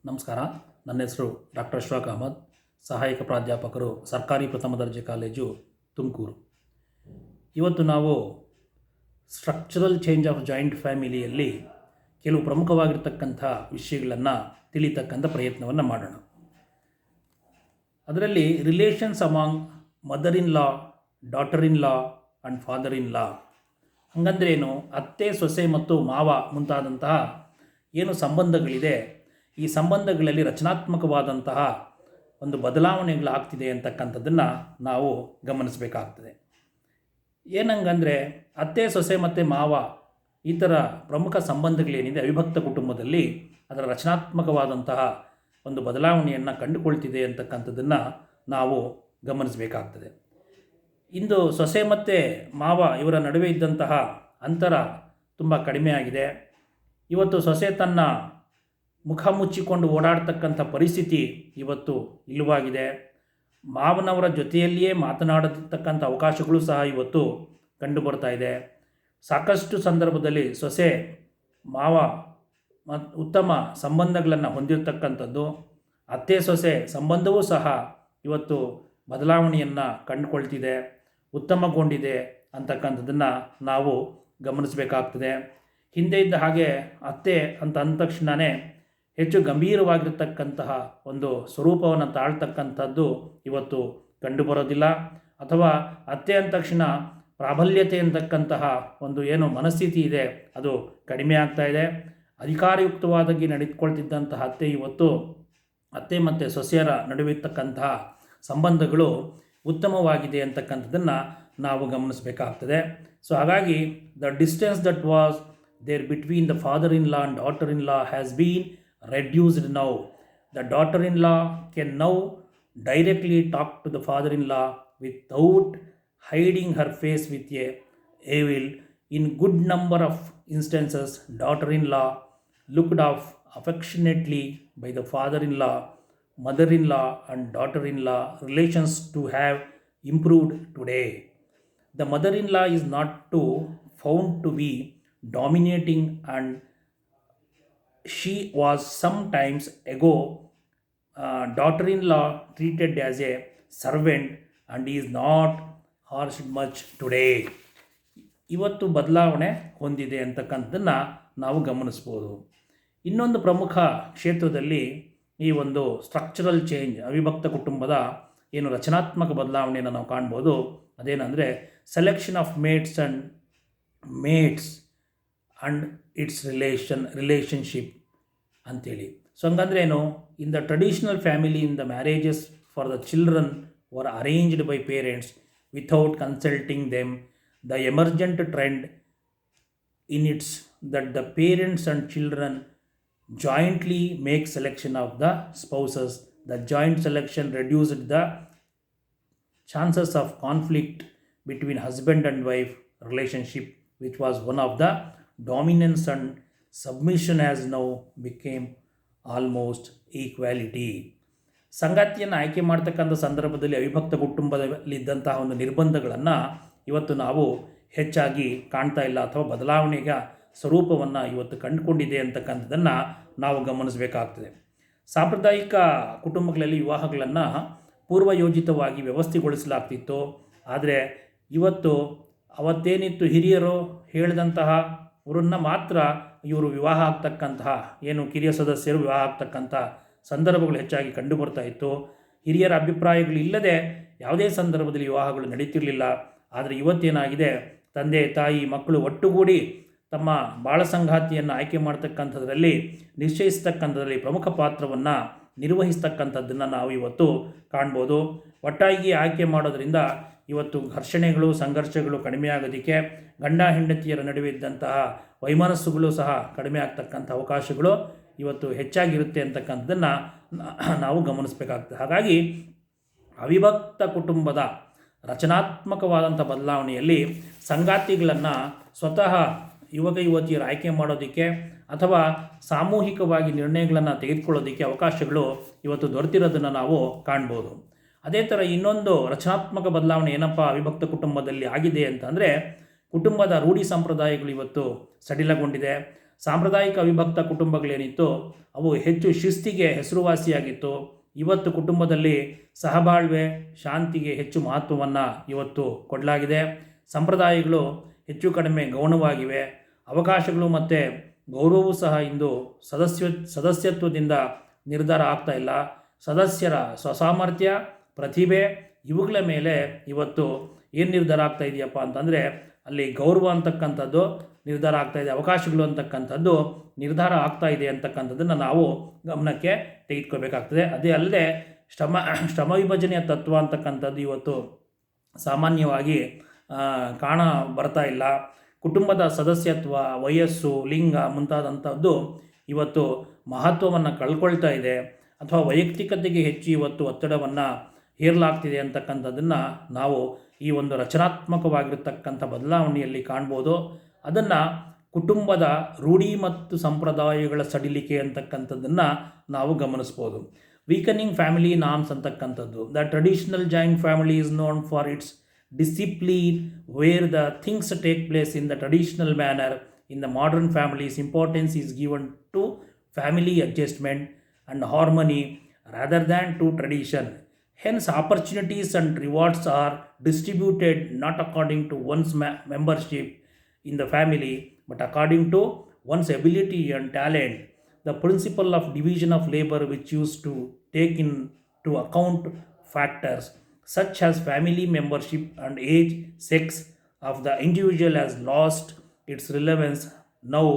ನಮಸ್ಕಾರ. ನನ್ನ ಹೆಸರು ಡಾಕ್ಟರ್ ಅಶ್ಫಾಕ್ ಅಹಮದ್, ಸಹಾಯಕ ಪ್ರಾಧ್ಯಾಪಕರು, ಸರ್ಕಾರಿ ಪ್ರಥಮ ದರ್ಜೆ ಕಾಲೇಜು, ತುಮಕೂರು. ಇವತ್ತು ನಾವು ಸ್ಟ್ರಕ್ಚರಲ್ ಚೇಂಜ್ ಆಫ್ ಜಾಯಿಂಟ್ ಫ್ಯಾಮಿಲಿಯಲ್ಲಿ ಕೆಲವು ಪ್ರಮುಖವಾಗಿರ್ತಕ್ಕಂಥ ವಿಷಯಗಳನ್ನು ತಿಳಿತಕ್ಕಂಥ ಪ್ರಯತ್ನವನ್ನು ಮಾಡೋಣ. ಅದರಲ್ಲಿ relations among mother in law, daughter in law and father in law. ಹಾಗಂದ್ರೇನು? ಅತ್ತೆ, ಸೊಸೆ ಮತ್ತು ಮಾವ ಮುಂತಾದಂತಹ ಏನು ಸಂಬಂಧಗಳಿದೆ, ಈ ಸಂಬಂಧಗಳಲ್ಲಿ ರಚನಾತ್ಮಕವಾದಂತಹ ಒಂದು ಬದಲಾವಣೆಗಳಾಗ್ತಿದೆ ಅಂತಕ್ಕಂಥದ್ದನ್ನು ನಾವು ಗಮನಿಸಬೇಕಾಗ್ತದೆ. ಏನಂಗಂದರೆ, ಅತ್ತೆ, ಸೊಸೆ ಮತ್ತು ಮಾವ ಈ ಥರ ಪ್ರಮುಖ ಸಂಬಂಧಗಳೇನಿದೆ ಅವಿಭಕ್ತ ಕುಟುಂಬದಲ್ಲಿ, ಅದರ ರಚನಾತ್ಮಕವಾದಂತಹ ಒಂದು ಬದಲಾವಣೆಯನ್ನು ಕಂಡುಕೊಳ್ತಿದೆ ಅಂತಕ್ಕಂಥದ್ದನ್ನು ನಾವು ಗಮನಿಸಬೇಕಾಗ್ತದೆ. ಇಂದು ಸೊಸೆ ಮತ್ತು ಮಾವ ಇವರ ನಡುವೆ ಇದ್ದಂತಹ ಅಂತರ ತುಂಬ ಕಡಿಮೆ ಆಗಿದೆ. ಇವತ್ತು ಸೊಸೆ ತನ್ನ ಮುಖ ಮುಚ್ಚಿಕೊಂಡು ಓಡಾಡ್ತಕ್ಕಂಥ ಪರಿಸ್ಥಿತಿ ಇವತ್ತು ಇಲ್ಲವಾಗಿದೆ. ಮಾವನವರ ಜೊತೆಯಲ್ಲಿಯೇ ಮಾತನಾಡತಕ್ಕಂಥ ಅವಕಾಶಗಳು ಸಹ ಇವತ್ತು ಕಂಡುಬರ್ತಾ ಇದೆ. ಸಾಕಷ್ಟು ಸಂದರ್ಭದಲ್ಲಿ ಸೊಸೆ ಮಾವ ಉತ್ತಮ ಸಂಬಂಧಗಳನ್ನು ಹೊಂದಿರತಕ್ಕಂಥದ್ದು, ಅತ್ತೆ ಸೊಸೆ ಸಂಬಂಧವೂ ಸಹ ಇವತ್ತು ಬದಲಾವಣೆಯನ್ನು ಕಂಡುಕೊಳ್ತಿದೆ, ಉತ್ತಮಗೊಂಡಿದೆ ಅಂತಕ್ಕಂಥದ್ದನ್ನು ನಾವು ಗಮನಿಸಬೇಕಾಗ್ತದೆ. ಹಿಂದೆ ಇದ್ದ ಹಾಗೆ ಅತ್ತೆ ಅಂತ ಅಂದ ತಕ್ಷಣವೇ ಹೆಚ್ಚು ಗಂಭೀರವಾಗಿರ್ತಕ್ಕಂತಹ ಒಂದು ಸ್ವರೂಪವನ್ನು ತಾಳ್ತಕ್ಕಂಥದ್ದು ಇವತ್ತು ಕಂಡುಬರೋದಿಲ್ಲ. ಅಥವಾ ಅತ್ತೆ ಅಂದ ತಕ್ಷಣ ಪ್ರಾಬಲ್ಯತೆ ಅಂತಕ್ಕಂತಹ ಒಂದು ಏನು ಮನಸ್ಥಿತಿ ಇದೆ ಅದು ಕಡಿಮೆ ಆಗ್ತಾ ಇದೆ. ಅಧಿಕಾರಯುಕ್ತವಾಗಿ ನಡೆದುಕೊಳ್ತಿದ್ದಂತಹ ಅತ್ತೆ ಇವತ್ತು ಅತ್ತೆ ಮತ್ತು ಸೊಸೆಯರ ನಡುವಿರ್ತಕ್ಕಂತಹ ಸಂಬಂಧಗಳು ಉತ್ತಮವಾಗಿದೆ ಅಂತಕ್ಕಂಥದ್ದನ್ನು ನಾವು ಗಮನಿಸಬೇಕಾಗ್ತದೆ. ಸೊ ಹಾಗಾಗಿ the distance that was there between the father in law and daughter in law has been reduced now. The daughter-in-law can now directly talk to the father-in-law without hiding her face with a evil. In good number of instances, daughter-in-law looked off affectionately by the father-in-law, mother-in-law and daughter-in-law relations to have improved today. The mother-in-law is not to found to be dominating, and she was sometimes ago daughter-in-law treated as a servant and is not harsh much today. ಇವತ್ತು ಬದಲಾವಣೆ ಹೊಂದಿದೆ ಅಂತಕ್ಕಂಥದ್ದನ್ನು ನಾವು ಗಮನಿಸ್ಬೋದು. ಇನ್ನೊಂದು ಪ್ರಮುಖ ಕ್ಷೇತ್ರದಲ್ಲಿ ಈ ಒಂದು ಸ್ಟ್ರಕ್ಚರಲ್ ಚೇಂಜ್, ಅವಿಭಕ್ತ ಕುಟುಂಬದ ಏನು ರಚನಾತ್ಮಕ ಬದಲಾವಣೆಯನ್ನು ನಾವು ಕಾಣ್ಬೋದು. ಅದೇನೆಂದರೆ selection of mates and its relationship ಅಂತೇಳಿ. ಸೊ ಹಂಗಂದ್ರೆ ಏನು? In the traditional family, in the marriages for the children were arranged by parents without consulting them. The emergent trend in its that the parents and children jointly make selection of the spouses. The joint selection reduced the chances of conflict between husband and wife relationship, which was one of the dominance and submission, has now became almost equality. ಸಂಗಾತಿಯನ್ನು ಆಯ್ಕೆ ಮಾಡ್ತಕ್ಕಂಥ ಸಂದರ್ಭದಲ್ಲಿ ಅವಿಭಕ್ತ ಕುಟುಂಬದಲ್ಲಿದ್ದಂತಹ ಒಂದು ನಿರ್ಬಂಧಗಳನ್ನು ಇವತ್ತು ನಾವು ಹೆಚ್ಚಾಗಿ ಕಾಣ್ತಾ ಇಲ್ಲ, ಅಥವಾ ಬದಲಾವಣೆಯ ಸ್ವರೂಪವನ್ನು ಇವತ್ತು ಕಂಡುಕೊಂಡಿದೆ ಅಂತಕ್ಕಂಥದ್ದನ್ನು ನಾವು ಗಮನಿಸಬೇಕಾಗ್ತದೆ. ಸಾಂಪ್ರದಾಯಿಕ ಕುಟುಂಬಗಳಲ್ಲಿ ವಿವಾಹಗಳನ್ನು ಪೂರ್ವಯೋಜಿತವಾಗಿ ವ್ಯವಸ್ಥೆಗೊಳಿಸಲಾಗ್ತಿತ್ತು. ಆದರೆ ಇವತ್ತು ಅವತ್ತೇನಿತ್ತು, ಹಿರಿಯರು ಹೇಳಿದಂತಹ ಅವರನ್ನು ಮಾತ್ರ ಇವರು ವಿವಾಹ ಆಗ್ತಕ್ಕಂತಹ ಏನು ಕಿರಿಯ ಸದಸ್ಯರು ವಿವಾಹ ಆಗ್ತಕ್ಕಂಥ ಸಂದರ್ಭಗಳು ಹೆಚ್ಚಾಗಿ ಕಂಡುಬರ್ತಾ ಇತ್ತು. ಹಿರಿಯರ ಅಭಿಪ್ರಾಯಗಳಿಲ್ಲದೆ ಯಾವುದೇ ಸಂದರ್ಭದಲ್ಲಿ ವಿವಾಹಗಳು ನಡೀತಿರಲಿಲ್ಲ. ಆದರೆ ಇವತ್ತೇನಾಗಿದೆ, ತಂದೆ ತಾಯಿ ಮಕ್ಕಳು ಒಟ್ಟುಗೂಡಿ ತಮ್ಮ ಬಾಳ ಸಂಗಾತಿಯನ್ನು ಆಯ್ಕೆ ಮಾಡ್ತಕ್ಕಂಥದ್ರಲ್ಲಿ, ನಿಶ್ಚಯಿಸ್ತಕ್ಕಂಥದ್ರಲ್ಲಿ ಪ್ರಮುಖ ಪಾತ್ರವನ್ನು ನಿರ್ವಹಿಸ್ತಕ್ಕಂಥದ್ದನ್ನು ನಾವು ಇವತ್ತು ಕಾಣ್ಬೋದು. ಒಟ್ಟಾಗಿ ಆಯ್ಕೆ ಮಾಡೋದರಿಂದ ಇವತ್ತು ಘರ್ಷಣೆಗಳು, ಸಂಘರ್ಷಗಳು ಕಡಿಮೆ ಆಗೋದಕ್ಕೆ, ಗಂಡ ಹೆಂಡತಿಯರ ನಡುವೆ ಇದ್ದಂತಹ ವೈಮನಸ್ಸುಗಳು ಸಹ ಕಡಿಮೆ ಆಗ್ತಕ್ಕಂಥ ಅವಕಾಶಗಳು ಇವತ್ತು ಹೆಚ್ಚಾಗಿರುತ್ತೆ ಅಂತಕ್ಕಂಥದ್ದನ್ನು ನಾವು ಗಮನಿಸಬೇಕಾಗ್ತದೆ. ಹಾಗಾಗಿ ಅವಿಭಕ್ತ ಕುಟುಂಬದ ರಚನಾತ್ಮಕವಾದಂಥ ಬದಲಾವಣೆಯಲ್ಲಿ ಸಂಗಾತಿಗಳನ್ನು ಸ್ವತಃ ಯುವಕ ಯುವತಿಯರು ಆಯ್ಕೆ ಮಾಡೋದಕ್ಕೆ ಅಥವಾ ಸಾಮೂಹಿಕವಾಗಿ ನಿರ್ಣಯಗಳನ್ನು ತೆಗೆದುಕೊಳ್ಳೋದಕ್ಕೆ ಅವಕಾಶಗಳು ಇವತ್ತು ದೊರೆತಿರೋದನ್ನು ನಾವು ಕಾಣ್ಬೋದು. ಅದೇ ಥರ ಇನ್ನೊಂದು ರಚನಾತ್ಮಕ ಬದಲಾವಣೆ ಏನಪ್ಪ ಅವಿಭಕ್ತ ಕುಟುಂಬದಲ್ಲಿ ಆಗಿದೆ ಅಂತಂದರೆ, ಕುಟುಂಬದ ರೂಢಿ ಸಂಪ್ರದಾಯಗಳು ಇವತ್ತು ಸಡಿಲಗೊಂಡಿದೆ. ಸಾಂಪ್ರದಾಯಿಕ ಅವಿಭಕ್ತ ಕುಟುಂಬಗಳೇನಿತ್ತು ಅವು ಹೆಚ್ಚು ಶಿಸ್ತಿಗೆ ಹೆಸರುವಾಸಿಯಾಗಿತ್ತು. ಇವತ್ತು ಕುಟುಂಬದಲ್ಲಿ ಸಹಬಾಳ್ವೆ, ಶಾಂತಿಗೆ ಹೆಚ್ಚು ಮಹತ್ವವನ್ನು ಇವತ್ತು ಕೊಡಲಾಗಿದೆ. ಸಂಪ್ರದಾಯಗಳು ಹೆಚ್ಚು ಕಡಿಮೆ ಗೌಣವಾಗಿವೆ. ಅವಕಾಶಗಳು ಮತ್ತು ಗೌರವವೂ ಸಹ ಇಂದು ಸದಸ್ಯತ್ವದಿಂದ ನಿರ್ಧಾರ ಆಗ್ತಾ ಇಲ್ಲ. ಸದಸ್ಯರ ಸ್ವಸಾಮರ್ಥ್ಯ, ಪ್ರತಿಭೆ ಇವುಗಳ ಮೇಲೆ ಇವತ್ತು ಏನು ನಿರ್ಧಾರ ಆಗ್ತಾ ಇದೆಯಪ್ಪ ಅಂತಂದರೆ ಅಲ್ಲಿ ಗೌರವ ಅಂತಕ್ಕಂಥದ್ದು ನಿರ್ಧಾರ ಆಗ್ತಾಯಿದೆ, ಅವಕಾಶಗಳು ಅಂತಕ್ಕಂಥದ್ದು ನಿರ್ಧಾರ ಆಗ್ತಾ ಇದೆ ಅಂತಕ್ಕಂಥದ್ದನ್ನು ನಾವು ಗಮನಕ್ಕೆ ತೆಗೆದುಕೋಬೇಕಾಗ್ತದೆ. ಅದೇ ಅಲ್ಲದೆ ಶ್ರಮ ವಿಭಜನೆಯ ತತ್ವ ಅಂತಕ್ಕಂಥದ್ದು ಇವತ್ತು ಸಾಮಾನ್ಯವಾಗಿ ಕಾಣ ಬರ್ತಾ ಇಲ್ಲ. ಕುಟುಂಬದ ಸದಸ್ಯತ್ವ, ವಯಸ್ಸು, ಲಿಂಗ ಮುಂತಾದಂಥದ್ದು ಇವತ್ತು ಮಹತ್ವವನ್ನು ಕಳ್ಕೊಳ್ತಾ ಇದೆ, ಅಥವಾ ವೈಯಕ್ತಿಕತೆಗೆ ಹೆಚ್ಚು ಇವತ್ತು ಒತ್ತಡವನ್ನು ಹೇರಲಾಗ್ತಿದೆ ಅಂತಕ್ಕಂಥದ್ದನ್ನು ನಾವು ಈ ಒಂದು ರಚನಾತ್ಮಕವಾಗಿರ್ತಕ್ಕಂಥ ಬದಲಾವಣೆಯಲ್ಲಿ ಕಾಣ್ಬೋದು. ಅದನ್ನು ಕುಟುಂಬದ ರೂಢಿ ಮತ್ತು ಸಂಪ್ರದಾಯಗಳ ಸಡಿಲಿಕೆ ಅಂತಕ್ಕಂಥದ್ದನ್ನು ನಾವು ಗಮನಿಸ್ಬೋದು. ವೀಕನಿಂಗ್ ಫ್ಯಾಮಿಲಿ ನಾರ್ಮ್ಸ್ ಅಂತಕ್ಕಂಥದ್ದು. The traditional joint family is known for it's discipline, where the things take place in the traditional manner. In the modern families, importance is given to family adjustment and harmony rather than to tradition. Hence, opportunities and rewards are distributed not according to one's membership in the family, but according to one's ability and talent. The principle of division of labor, which used to take into account factors such as family membership and age, sex of the individual, has lost its relevance. Now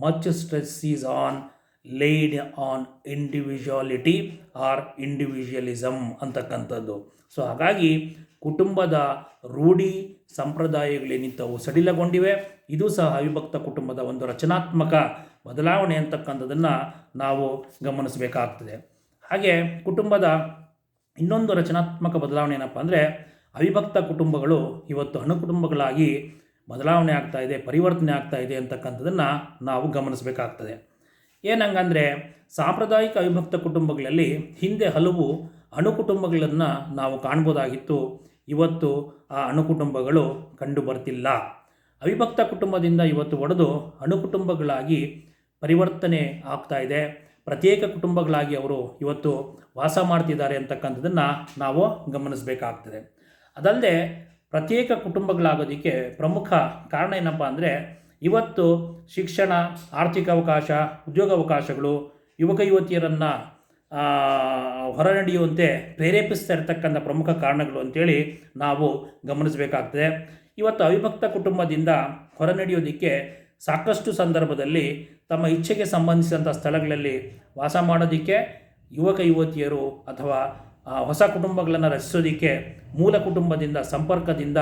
much stress is laid on individuality or individualism ಅಂತಕ್ಕಂಥದ್ದು. So ಹಾಗಾಗಿ ಕುಟುಂಬದ ರೂಢಿ ಸಂಪ್ರದಾಯಗಳೇನಿದ್ದವು ಸಡಿಲಗೊಂಡಿವೆ. ಇದು ಸಹ ಅವಿಭಕ್ತ ಕುಟುಂಬದ ಒಂದು ರಚನಾತ್ಮಕ ಬದಲಾವಣೆ ಅಂತಕ್ಕಂಥದ್ದನ್ನು ನಾವು ಗಮನಿಸಬೇಕಾಗ್ತದೆ. ಹಾಗೆ ಕುಟುಂಬದ ಇನ್ನೊಂದು ರಚನಾತ್ಮಕ ಬದಲಾವಣೆ ಏನಪ್ಪ ಅಂದರೆ, ಅವಿಭಕ್ತ ಕುಟುಂಬಗಳು ಇವತ್ತು ಅಣುಕುಟುಂಬಗಳಾಗಿ ಬದಲಾವಣೆ ಆಗ್ತಾ ಇದೆ, ಪರಿವರ್ತನೆ ಆಗ್ತಾ ಇದೆ ಅಂತಕ್ಕಂಥದ್ದನ್ನು ನಾವು ಗಮನಿಸಬೇಕಾಗ್ತದೆ. ಏನಂಗಂದರೆ, ಸಾಂಪ್ರದಾಯಿಕ ಅವಿಭಕ್ತ ಕುಟುಂಬಗಳಲ್ಲಿ ಹಿಂದೆ ಹಲವು ಅಣುಕುಟುಂಬಗಳನ್ನು ನಾವು ಕಾಣ್ಬೋದಾಗಿತ್ತು. ಇವತ್ತು ಆ ಅಣುಕುಟುಂಬಗಳು ಕಂಡು ಬರ್ತಿಲ್ಲ. ಅವಿಭಕ್ತ ಕುಟುಂಬದಿಂದ ಇವತ್ತು ಒಡೆದು ಅಣುಕುಟುಂಬಗಳಾಗಿ ಪರಿವರ್ತನೆ ಆಗ್ತಾ ಇದೆ. ಪ್ರತ್ಯೇಕ ಕುಟುಂಬಗಳಾಗಿ ಅವರು ಇವತ್ತು ವಾಸ ಮಾಡ್ತಿದ್ದಾರೆ ಅಂತಕ್ಕಂಥದ್ದನ್ನು ನಾವು ಗಮನಿಸಬೇಕಾಗ್ತದೆ. ಅದಲ್ಲದೆ ಪ್ರತ್ಯೇಕ ಕುಟುಂಬಗಳಾಗೋದಕ್ಕೆ ಪ್ರಮುಖ ಕಾರಣ ಏನಪ್ಪ ಅಂದರೆ, ಇವತ್ತು ಶಿಕ್ಷಣ, ಆರ್ಥಿಕ ಅವಕಾಶ, ಉದ್ಯೋಗಾವಕಾಶಗಳು ಯುವಕ ಯುವತಿಯರನ್ನು ಹೊರನಡೆಯುವಂತೆ ಪ್ರೇರೇಪಿಸ್ತಾ ಇರತಕ್ಕಂಥ ಪ್ರಮುಖ ಕಾರಣಗಳು ಅಂತೇಳಿ ನಾವು ಗಮನಿಸಬೇಕಾಗ್ತದೆ. ಇವತ್ತು ಅವಿಭಕ್ತ ಕುಟುಂಬದಿಂದ ಹೊರನಡೆಯೋದಕ್ಕೆ ಸಾಕಷ್ಟು ಸಂದರ್ಭದಲ್ಲಿ ತಮ್ಮ ಇಚ್ಛೆಗೆ ಸಂಬಂಧಿಸಿದಂಥ ಸ್ಥಳಗಳಲ್ಲಿ ವಾಸ ಮಾಡೋದಕ್ಕೆ ಯುವಕ ಯುವತಿಯರು ಅಥವಾ ಹೊಸ ಕುಟುಂಬಗಳನ್ನು ರಚಿಸೋದಕ್ಕೆ ಮೂಲ ಕುಟುಂಬದಿಂದ ಸಂಪರ್ಕದಿಂದ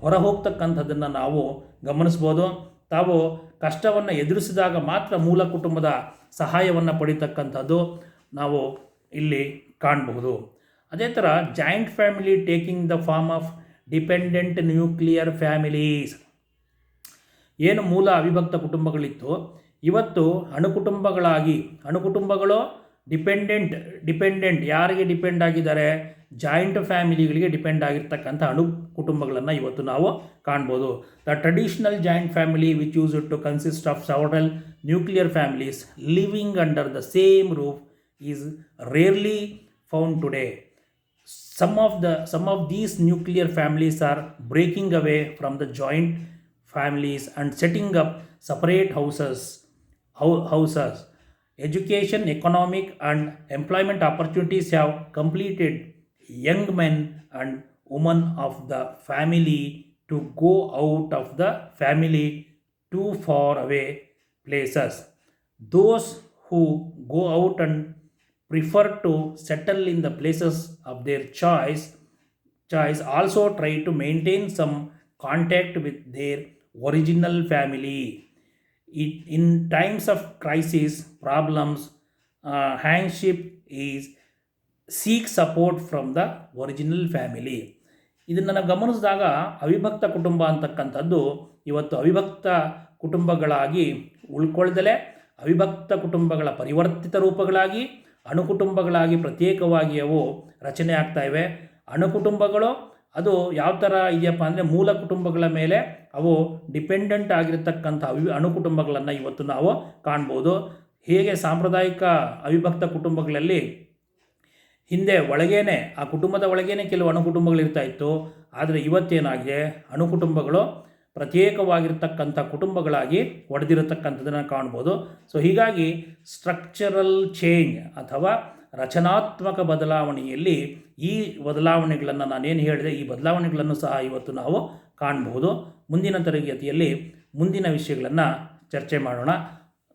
ಹೊರ ಹೋಗ್ತಕ್ಕಂಥದ್ದನ್ನು ನಾವು ಗಮನಿಸ್ಬೋದು. ತಾವು ಕಷ್ಟವನ್ನು ಎದುರಿಸಿದಾಗ ಮಾತ್ರ ಮೂಲ ಕುಟುಂಬದ ಸಹಾಯವನ್ನು ಪಡಿತಕ್ಕಂಥದ್ದು ನಾವು ಇಲ್ಲಿ ಕಾಣಬಹುದು. ಅದೇ ಥರ joint family taking the form of dependent nuclear families. ಏನು ಮೂಲ ಅವಿಭಕ್ತ ಕುಟುಂಬಗಳಿತ್ತು, ಇವತ್ತು ಅಣುಕುಟುಂಬಗಳು ಡಿಪೆಂಡೆಂಟ್ ಯಾರಿಗೆ ಡಿಪೆಂಡ್ ಆಗಿದ್ದಾರೆ? ಜಾಯಿಂಟ್ ಫ್ಯಾಮಿಲಿಗಳಿಗೆ ಡಿಪೆಂಡ್ ಆಗಿರ್ತಕ್ಕಂಥ ಕುಟುಂಬಗಳನ್ನು ಇವತ್ತು ನಾವು ಕಾಣ್ಬೋದು. The traditional joint family which used to consist of several nuclear families living under the same roof is rarely found today. Some of these nuclear families are breaking away from the joint families and setting up separate houses. Education, economic and employment opportunities have completed young men and women of the family to go out of the family to far away places. Those who go out and prefer to settle in the places of their choice also try to maintain some contact with their original family. In times of crisis, problems, handship is seek support from the original family. ಇದನ್ನು ನಾವು ಗಮನಿಸಿದಾಗ ಅವಿಭಕ್ತ ಕುಟುಂಬ ಅಂತಕ್ಕಂಥದ್ದು ಇವತ್ತು ಅವಿಭಕ್ತ ಕುಟುಂಬಗಳಾಗಿ ಉಳ್ಕೊಳ್ದಲೇ ಅವಿಭಕ್ತ ಕುಟುಂಬಗಳ ಪರಿವರ್ತಿತ ರೂಪಗಳಾಗಿ ಅಣುಕುಟುಂಬಗಳಾಗಿ ಪ್ರತ್ಯೇಕವಾಗಿ ಅವು ರಚನೆ ಆಗ್ತಾ ಇವೆ. ಅಣುಕುಟುಂಬಗಳು ಅದು ಯಾವ ಥರ ಇದೆಯಪ್ಪ ಅಂದರೆ ಮೂಲ ಕುಟುಂಬಗಳ ಮೇಲೆ ಅವು ಡಿಪೆಂಡೆಂಟ್ ಆಗಿರತಕ್ಕಂಥ ಅಣುಕುಟುಂಬಗಳನ್ನು ಇವತ್ತು ನಾವು ಕಾಣ್ಬೋದು. ಹೇಗೆ ಸಾಂಪ್ರದಾಯಿಕ ಅವಿಭಕ್ತ ಕುಟುಂಬಗಳಲ್ಲಿ ಹಿಂದೆ ಒಳಗೇನೆ ಆ ಕುಟುಂಬದ ಒಳಗೇನೆ ಕೆಲವು ಅಣುಕುಟುಂಬಗಳಿರ್ತಾ ಇತ್ತು, ಆದರೆ ಇವತ್ತೇನಾಗಿದೆ ಅಣುಕುಟುಂಬಗಳು ಪ್ರತ್ಯೇಕವಾಗಿರ್ತಕ್ಕಂಥ ಕುಟುಂಬಗಳಾಗಿ ಒಡೆದಿರತಕ್ಕಂಥದ್ದನ್ನು ಕಾಣ್ಬೋದು. ಸೊ ಹೀಗಾಗಿ ಸ್ಟ್ರಕ್ಚರಲ್ ಚೇಂಜ್ ಅಥವಾ ರಚನಾತ್ಮಕ ಬದಲಾವಣೆಯಲ್ಲಿ ಈ ಬದಲಾವಣೆಗಳನ್ನು ನಾನೇನು ಹೇಳಿದೆ ಈ ಬದಲಾವಣೆಗಳನ್ನು ಸಹ ಇವತ್ತು ನಾವು ಕಾಣಬಹುದು. ಮುಂದಿನ ತರಗತಿಯಲ್ಲಿ ಮುಂದಿನ ವಿಷಯಗಳನ್ನು ಚರ್ಚೆ ಮಾಡೋಣ.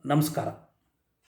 ನಮಸ್ಕಾರ.